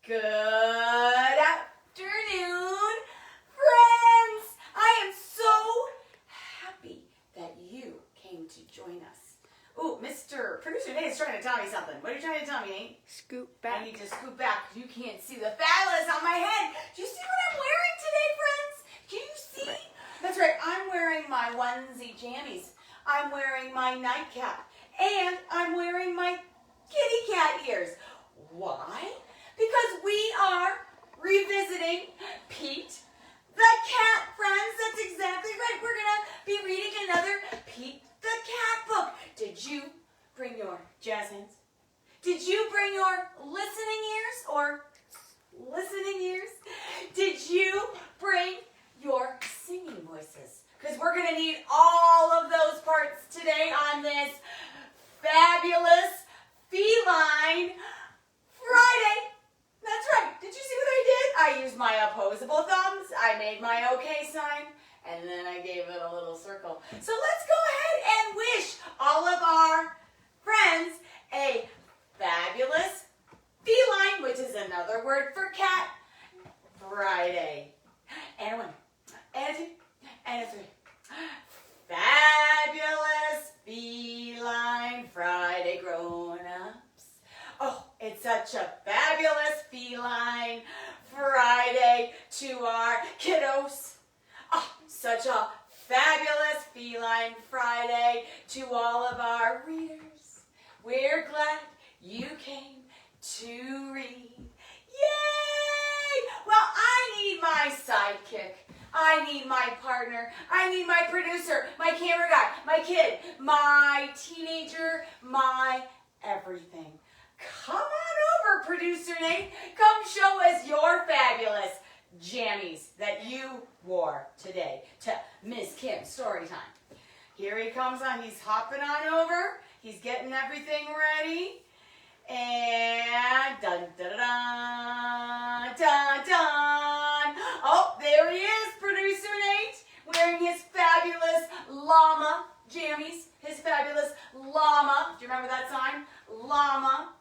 Good afternoon, friends. I am so happy that you came to join us. Ooh, Mr. Producer Nate is trying to tell me something. What are you trying to tell me, Nate? Scoot back. I need to scoot back. You can't see the phallus on my head. Do you see what I'm wearing today, friends? Can you see? Right. That's right. I'm wearing my onesie jammies. I'm wearing my nightcap. And I'm wearing my kitty cat ears. Why? Because we are revisiting Pete the Cat, friends. That's exactly right. We're going to be reading another Pete the Cat book. Did you bring your jazz hands? Did you bring your listening ears or listening ears? Did you bring your singing voices? Because we're going to need all of those parts today on this fabulous feline Friday. That's right. Did you see what I did? I used my opposable thumbs. I made my okay sign. And then I gave it a little circle. So let's go ahead and wish all of our friends a fabulous feline, which is another word for cat, Friday. And a one, and a two, and a three. Fabulous feline Friday, grown-ups. Oh, it's such a fabulous feline Friday to our kiddos. Oh, such a fabulous feline Friday to all of our readers. We're glad you came to read. Yay! Well, I need my sidekick. I need my partner. I need my producer, my camera guy, my kid, my teenager, my everything. Come on over, Producer Nate. Come show us your fabulous jammies that you wore today to Miss Kim's story time. Here he comes on. He's hopping on over. He's getting everything ready. And dun dun dun dun dun. Oh, there he is, Producer Nate, wearing his fabulous llama jammies. His fabulous llama. Do you remember that song? Llama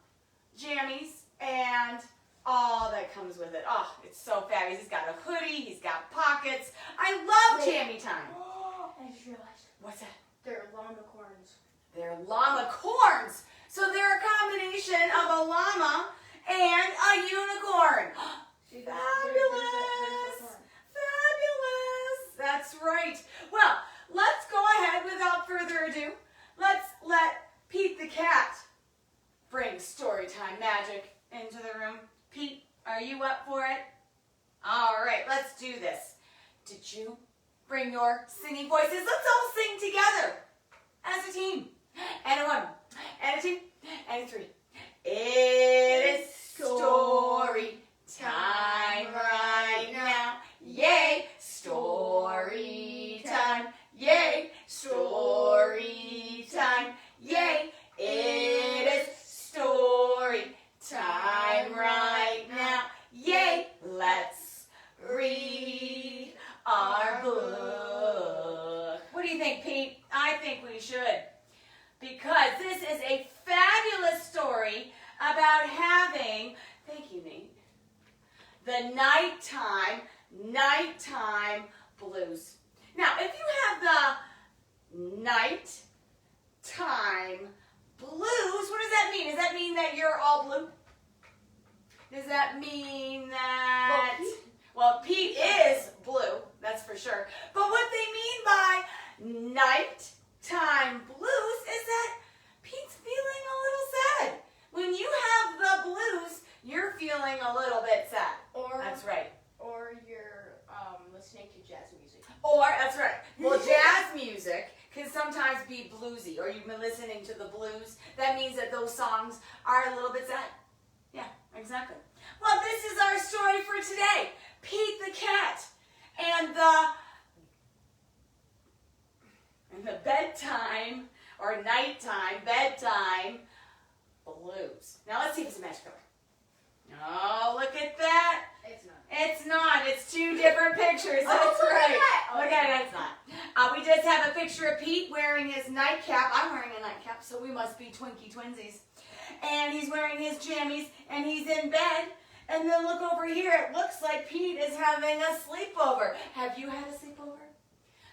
jammies and all that comes with it. Oh, it's so fabulous. He's got a hoodie. He's got pockets. I love jammy time. I just realized. What's that? They're llama corns. They're llama corns. So they're a combination of a llama and a unicorn. See, Fabulous. there's a corn. Fabulous. That's right. Well, let's go ahead without further ado. Let's let Pete the Cat bring storytime magic into the room. Pete, are you up for it? All right, let's do this. Did you bring your singing voices? Let's all sing together as a team. And a one, and a two, and a three. It is story time right now. Yay, story time. Yay, story time. Yay, it is story time right now. Yay, let's read our book. What do you think, Pete? I think we should. Because this is a fabulous story about having, thank you, Nate, the nighttime blues. Now, if you have the nighttime blues, what does that mean? Does that mean that you're all blue? Does that mean that, well, Pete is blue, that's for sure. But what they mean by nighttime blues is that Pete's feeling a little sad. When you have the blues, you're feeling a little bit sad. That's right. Or you're listening to jazz music. Or, that's right. Well, jazz music can sometimes be bluesy, or you've been listening to the blues. That means that those songs are a little bit sad. Yeah, exactly. Well, this is our story for today. Pete the Cat and the bedtime or nighttime bedtime blues. Now let's see if it's a match color. Oh, look at that. It's not. It's not. It's two different pictures. That's right. Look at it. It's not. We just have a picture of Pete wearing his nightcap. I'm wearing a nightcap, so we must be Twinkie twinsies. And he's wearing his jammies, and he's in bed. And then look over here. It looks like Pete is having a sleepover. Have you had a sleepover?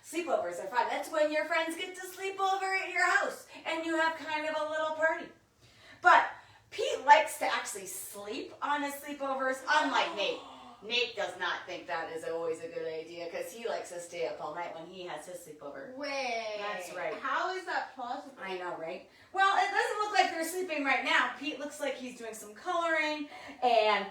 Sleepovers are fun. That's when your friends get to sleep over at your house and you have kind of a little party. But Pete likes to actually sleep on his sleepovers, unlike Nate. Nate does not think that is always a good idea because he likes to stay up all night when he has his sleepover. Wait. That's right. How is that possible? I know, right? Well, it doesn't look like they're sleeping right now. Pete looks like he's doing some coloring, and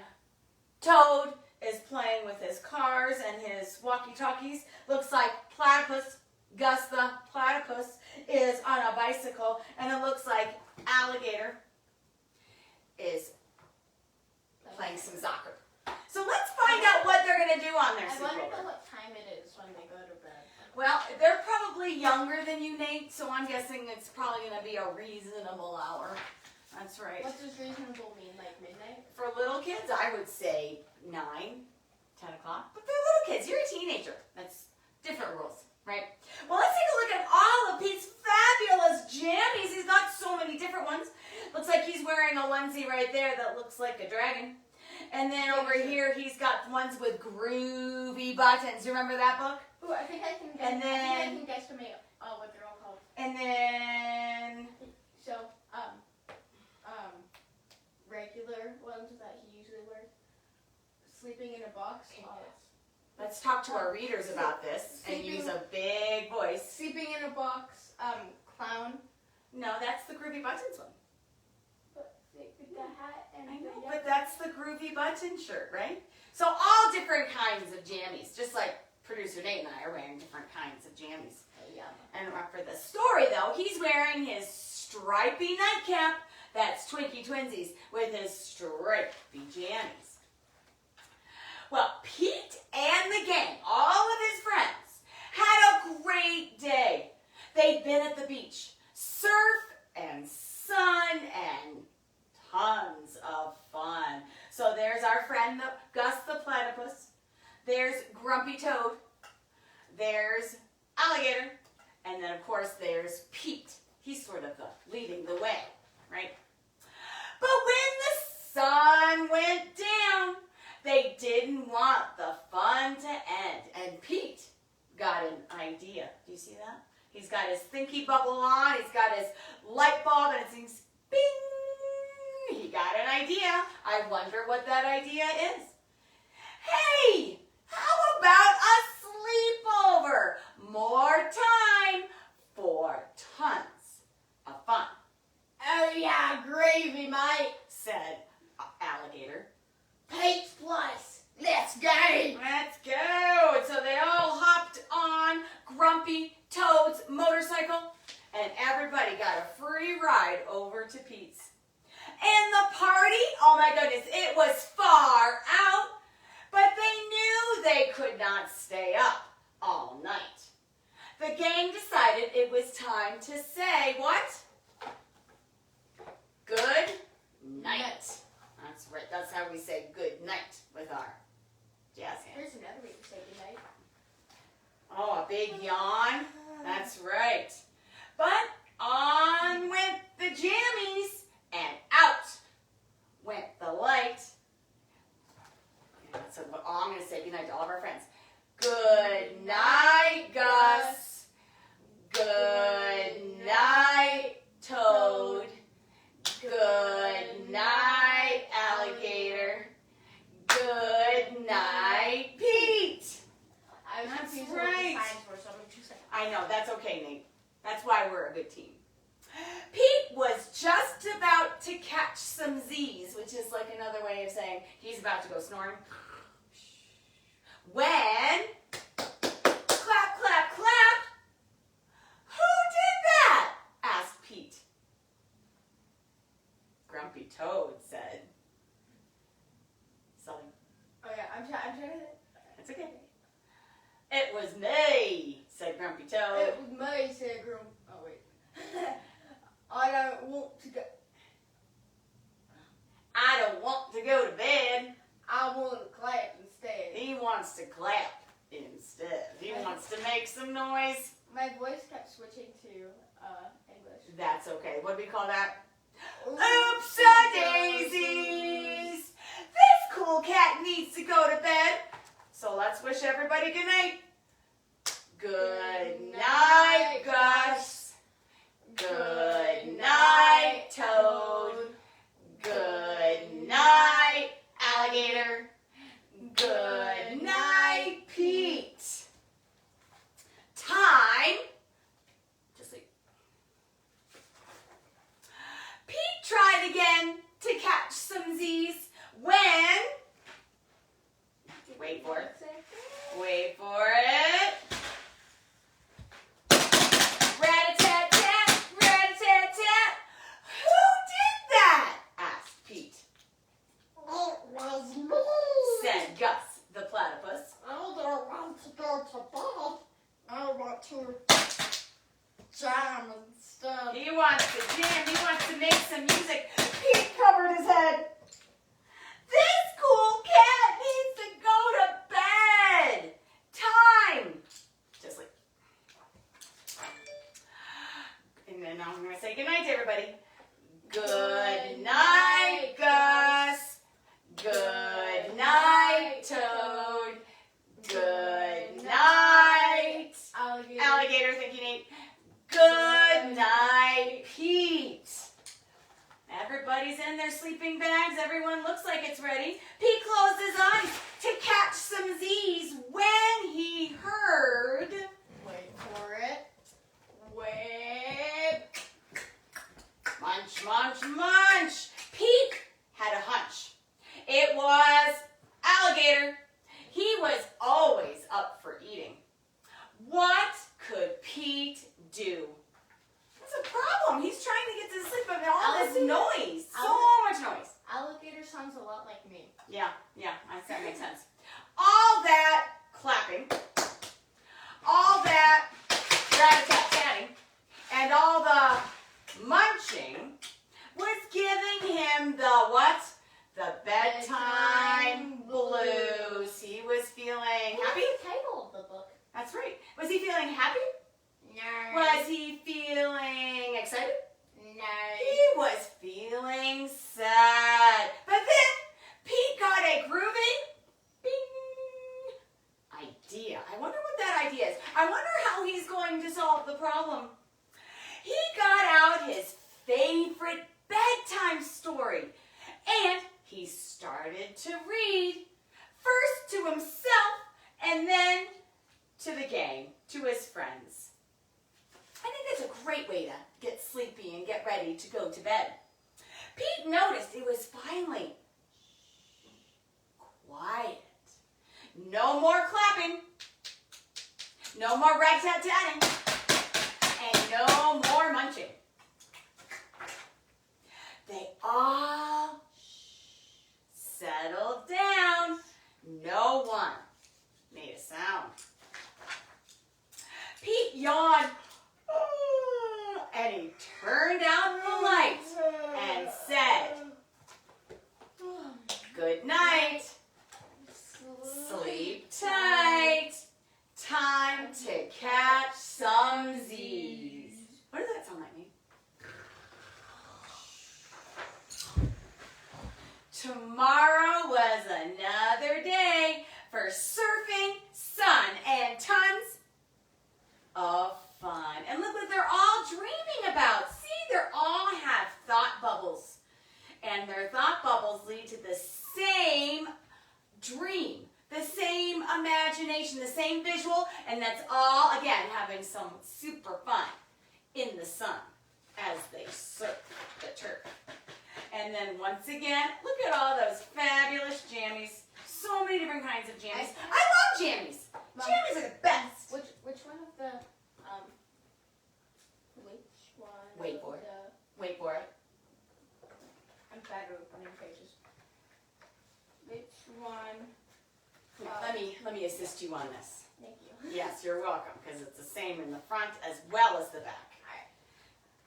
Toad is playing with his cars and his walkie-talkies. Looks like Platypus, Gus the Platypus, is on a bicycle, and it looks like Alligator is playing some soccer. So let's find out what they're going to do on their I want to sleepover. know what time it is when they go to bed. Well, they're probably younger than you, Nate, so I'm guessing it's probably going to be a reasonable hour. That's right. What does reasonable mean? Like midnight? For little kids, I would say 9, 10 o'clock. But they're little kids. You're a teenager. That's different rules, right? Well, let's take a look at all of Pete's fabulous jammies. He's got so many different ones. Looks like he's wearing a onesie right there that looks like a dragon. And then over here, he's got ones with groovy buttons. You remember that book? Ooh, I think I can guess. And then- I think I can guesstimate what they're all called. And then, So, regular ones that he usually wears. Sleeping in a box. let's talk to our readers about this and use a big voice. Sleeping in a box. Clown. No, that's the groovy buttons one. But with the hat and I know, the but that's the groovy button shirt, right? So all different kinds of jammies, just like producer Nate and I are wearing different kinds of jammies. yeah. And for the story, though, he's wearing his stripy nightcap. That's Twinkie Twinsies with his stripy jammies. Well, Pete and the gang, all of his friends, had a great day. They'd been at the beach, surf and sun and tons of fun. So there's our friend Gus the Platypus. There's Grumpy Toad. There's Alligator. And then, of course, there's Pete. He's sort of leading the way, right? But when the sun went down, they didn't want the fun to end. And Pete got an idea. Do you see that? He's got his thinky bubble on. He's got his light bulb, and it seems bing. He got an idea. I wonder what that idea is. Hey, how about a sleepover? More time for tons of fun. Oh yeah, gravy, mate. Said Alligator. Pete's place. Let's go. Let's go. And so they all hopped on Grumpy Toad's motorcycle, and everybody got a free ride over to Pete's. And the party, oh my goodness, it was far out, but they knew they could not stay up all night. The gang decided it was time to say what? Good night. That's right. That's how we say good night with our jazz hands. Here's another way to say goodnight. Oh, a big yawn. That's right. But on went the jammies and out went the light. So I'm going to say goodnight to all of our friends. Good night, Gus. Good night, Toad. Good night, Alligator. Good night, Pete. I was That's confused right. what the signs were, so I'm going to say. I know, that's okay, Nate. That's why we're a good team. Pete was just about to catch some Z's, which is like another way of saying he's about to go snoring. When, clap, clap, clap, who did that? Asked Pete. Grumpy Toad said. Something. Oh yeah, I'm trying to. It's okay. It was me, said Grumpy Toad. It was me, said Groom. Oh wait. I don't want to go. I don't want to go to bed. I want to clap instead. He wants to clap instead. He wants to make some noise. My voice kept switching to English. That's okay. What do we call that? Ooh. Oops-a-daisies! This cool cool cat needs to go to bed. So let's wish everybody good night. Good night, Gus. Good night, Toad. Good night, Alligator. Good night, Pete. Time to sleep. Pete tried again to catch some Z's when, wait for it, wait for it. Rat-a-tat-tat, rat-a-tat-tat. Who did that? Asked Pete. It was me. Said Gus, the platypus. I don't want to go to bed. I want to jam and stuff. He wants to jam, he wants to make some music. Pete covered his head. This cool cat needs to go to bed. Time. Just like. And then now I'm going to say goodnight to everybody. Good night, Gus. Good night, Toad. Good night, Alligator, thank you, Nate. Good night, Pete. Everybody's in their sleeping bags. Everyone looks like it's ready. Pete closed his eyes to catch some Z's when he heard. Wait for it. Wait. Munch, munch, munch. Pete had a hunch. It was Alligator. He was always up for eating. What could Pete do? What's the problem? He's trying to get to sleep, but all this noise. So much noise. Alligator sounds a lot like me. Yeah, that makes sense. All that clapping, all that rat-a-tat-tatting, and all the munching was giving him the what? The bedtime blues. He was feeling happy. What's the title of the book? That's right. Was he feeling happy? No. Was he feeling excited? No. He was feeling sad. But then Pete got a groovy bing idea. I wonder what that idea is. I wonder how he's going to solve the problem. He got out his favorite bedtime story and he started to read first to himself and then to the gang, to his friends. I think that's a great way to get sleepy and get ready to go to bed. Pete noticed it was finally quiet. No more clapping, no more rat-tat-tatting, and no more munching. They all settled down. No one made a sound. Pete yawned, and he turned out the light and said, good night, sleep tight, time to catch some Z's. What does that sound like, Nate? Tomorrow was another day for surfing, sun, and tons of fun. And look what they're all dreaming about. See, they all have thought bubbles. And their thought bubbles lead to the same dream, the same imagination, the same visual, and that's all, again, having some super fun in the sun as they surf the turf. And then once again, look at all those fabulous jammies. So many different kinds of jammies. I love jammies. Mom, Jammies are the best. Which one of the which one? Wait for of it. the- Wait for it. I'm bad at opening pages. Which one? Let me assist you on this. Thank you. Yes, you're welcome, because it's the same in the front as well as the back.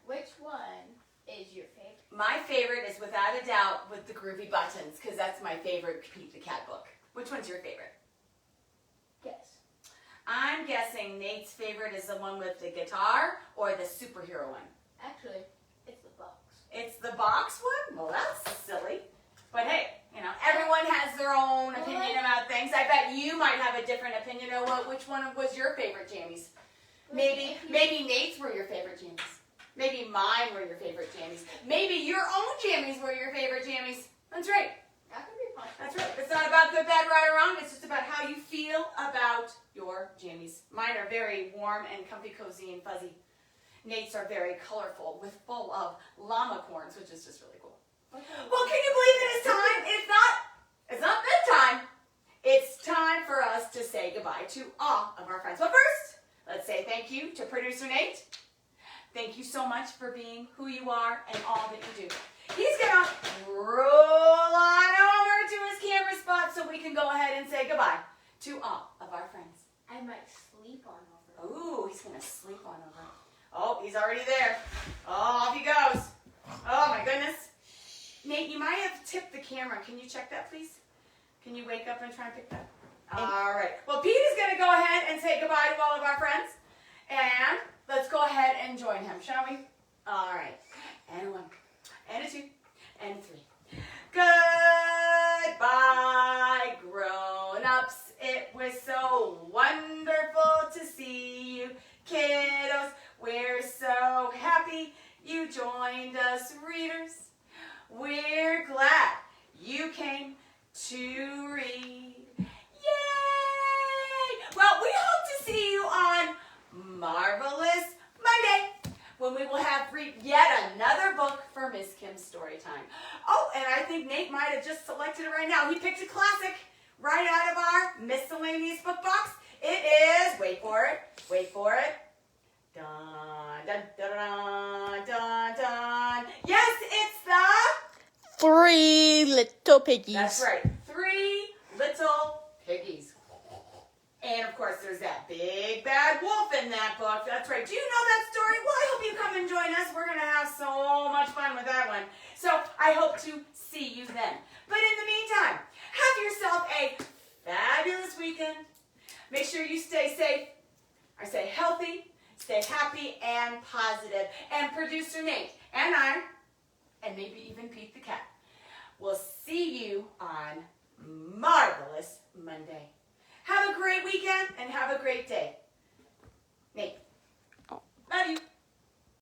Which one is your favorite? My favorite is without a doubt with the groovy buttons, because that's my favorite Pete the Cat book. Which one's your favorite? Guess. I'm guessing Nate's favorite is the one with the guitar or the superhero one. Actually, it's the box. It's the box one? Well, that's silly. But hey, everyone has their own a different opinion of which one was your favorite jammies. Maybe Nate's were your favorite jammies. Maybe mine were your favorite jammies. Maybe your own jammies were your favorite jammies. That's right. That could be fun. That's right. It's not about good, bad, right, or wrong. It's just about how you feel about your jammies. Mine are very warm and comfy, cozy, and fuzzy. Nate's are very colorful, with full of llama corns, which is just really cool. Okay. Well, can you believe it is time? It's not bedtime. It's time for us to say goodbye to all of our friends. But first, let's say thank you to producer Nate. Thank you so much for being who you are and all that you do. He's gonna roll on over to his camera spot so we can go ahead and say goodbye to all of our friends. I might sleep on over. Ooh, he's gonna sleep on over. Oh, he's already there. Oh, off he goes. Oh my goodness. Nate, you might have tipped the camera. Can you check that, please? Can you wake up and try and pick that? All right. Well, Pete is going to go ahead and say goodbye to all of our friends. And let's go ahead and join him, shall we? All right. And a 1, and a 2, and a 3. Goodbye, grown-ups. It was so wonderful to see you, kiddos. We're so happy you joined us, readers. We're glad you came to read. Yay! Well, we hope to see you on Marvelous Monday, when we will have read yet another book for Miss Kim's story time. Oh, and I think Nate might have just selected it right now. He picked a classic right out of our miscellaneous book box. It is, wait for it. Dun, dun, dun, dun, dun, dun. Yes, it's the 3 Little Piggies. That's right. 3 Little Piggies. And of course, there's that big bad wolf in that book. That's right. Do you know that story? Well, I hope you come and join us. We're going to have so much fun with that one. So I hope to see you then. But in the meantime, have yourself a fabulous weekend. Make sure you stay safe. I say healthy, stay happy and positive. And producer Nate and I, and maybe even Pete the cat, we'll see you on Marvelous Monday. Have a great weekend and have a great day.